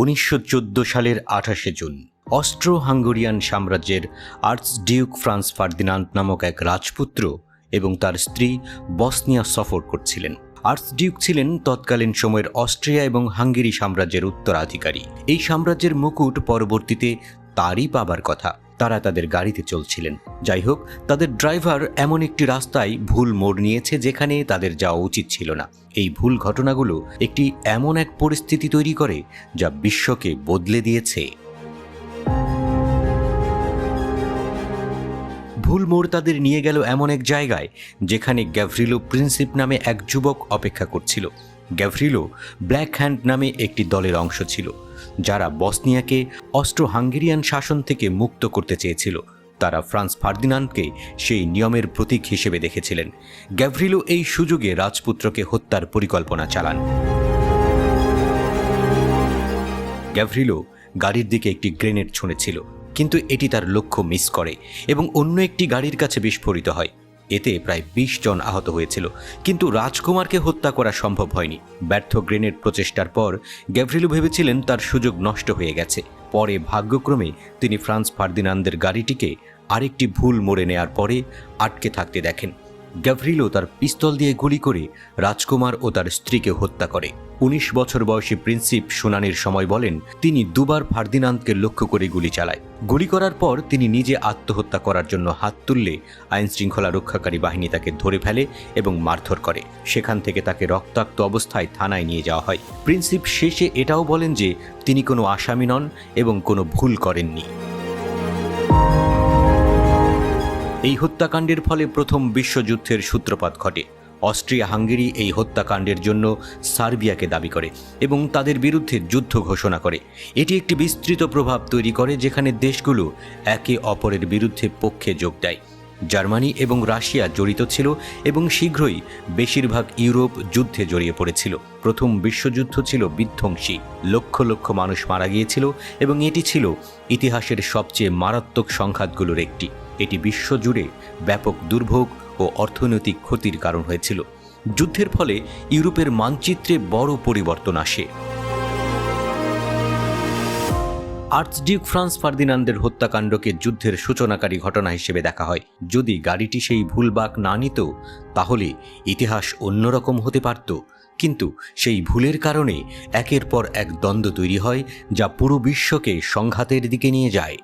1914 সালের 28শে June Austro Hungarian সাম্রাজ্যের archduke France Ferdinand নামক এক রাজপুত্র এবং তার স্ত্রী বসনিয়া সফর করছিলেন। আর্চডিউক ছিলেন তৎকালীন সময়ের অস্ট্রিয়া এবং হাঙ্গেরি সাম্রাজ্যের উত্তরাধিকারী। এই সাম্রাজ্যের মুকুট পরবর্তীতে তারই পাবার কথা। তারা তাদের গাড়িতে চলছিলেন। যাই হোক, তাদের ড্রাইভার এমন একটি রাস্তায় ভুল মোড় নিয়েছে যেখানে তাদের যাওয়া উচিত ছিল না। এই ভুল ঘটনাগুলো একটি এমন এক পরিস্থিতি তৈরি করে যা বিশ্বকে বদলে দিয়েছে। ভুল মোড় তাদের নিয়ে গেল এমন এক জায়গায় যেখানে গ্যাভরিলো প্রিন্সিপ নামে এক যুবক অপেক্ষা করছিল। গ্যাভরিলো ব্ল্যাক হ্যান্ড নামে একটি দলের অংশ ছিল, যারা বসনিয়াকে অস্ট্রো হাঙ্গেরিয়ান শাসন থেকে মুক্ত করতে চেয়েছিল। তারা ফ্রান্স ফার্দিনান্দকে সেই নিয়মের প্রতীক হিসেবে দেখেছিলেন। গ্যাভরিলো এই সুযোগে রাজপুত্রকে হত্যার পরিকল্পনা চালান। গ্যাভরিলো গাড়ির দিকে একটি গ্রেনেড ছুঁড়েছিল, কিন্তু এটি তার লক্ষ্য মিস করে এবং অন্য একটি গাড়ির কাছে বিস্ফোরিত হয়। এতে প্রায় 20 জন আহত হয়েছিল, কিন্তু রাজকুমারকে হত্যা করা সম্ভব হয়নি। ব্যর্থ গ্রেনেড প্রচেষ্টার পর গ্যাভরিলো ভেবেছিলেন তার সুযোগ নষ্ট হয়ে গেছে। পরে ভাগ্যক্রমে তিনি ফ্রান্স ফার্দিনান্দের গাড়িটিকে আরেকটি ভুল মোড়ে নেয়ার পরে আটকে থাকতে দেখেন। গ্যাভরিলো তার পিস্তল দিয়ে গুলি করে রাজকুমার ও তার স্ত্রীকে হত্যা করে। 19 বছর বয়সী প্রিন্সিপ শুনানির সময় বলেন, তিনি দুবার ফার্দিনান্দকে লক্ষ্য করে গুলি চালায়। গুলি করার পর তিনি নিজে আত্মহত্যা করার জন্য হাত তুললে আইন শৃঙ্খলা রক্ষাকারী বাহিনী তাকে ধরে ফেলে এবং মারধর করে। সেখান থেকে তাকে রক্তাক্ত অবস্থায় থানায় নিয়ে যাওয়া হয়। প্রিন্সিপ শেষে এটাও বলেন যে তিনি কোনো আসামি নন এবং কোনো ভুল করেননি। এই হত্যাকাণ্ডের ফলে প্রথম বিশ্বযুদ্ধের সূত্রপাত ঘটে। অস্ট্রিয়া হাঙ্গেরি এই হত্যাকাণ্ডের জন্য সার্বিয়াকে দাবি করে এবং তাদের বিরুদ্ধে যুদ্ধ ঘোষণা করে। এটি একটি বিস্তৃত প্রভাব তৈরি করে যেখানে দেশগুলো একে অপরের বিরুদ্ধে পক্ষে যোগ দেয়। জার্মানি এবং রাশিয়া জড়িত ছিল এবং শীঘ্রই বেশিরভাগ ইউরোপ যুদ্ধে জড়িয়ে পড়েছিল। প্রথম বিশ্বযুদ্ধ ছিল বিধ্বংসী, লক্ষ লক্ষ মানুষ মারা গিয়েছিল এবং এটি ছিল ইতিহাসের সবচেয়ে মারাত্মক সংঘাতগুলোর একটি। এটি বিশ্বজুড়ে ব্যাপক দুর্ভোগ ও অর্থনৈতিক ক্ষতির কারণ হয়েছিল। যুদ্ধের ফলে ইউরোপের মানচিত্রে বড় পরিবর্তন আসে। আর্চডিউক ফ্রান্স ফার্দিনান্দের হত্যাকাণ্ডকে যুদ্ধের সূচনাকারী ঘটনা হিসেবে দেখা হয়। যদি গাড়িটি সেই ভুল বাঁক না নিত, তাহলে ইতিহাস অন্যরকম হতে পারত। কিন্তু সেই ভুলের কারণে একের পর এক দ্বন্দ্ব তৈরি হয়, যা পুরো বিশ্বকে সংঘাতের দিকে নিয়ে যায়।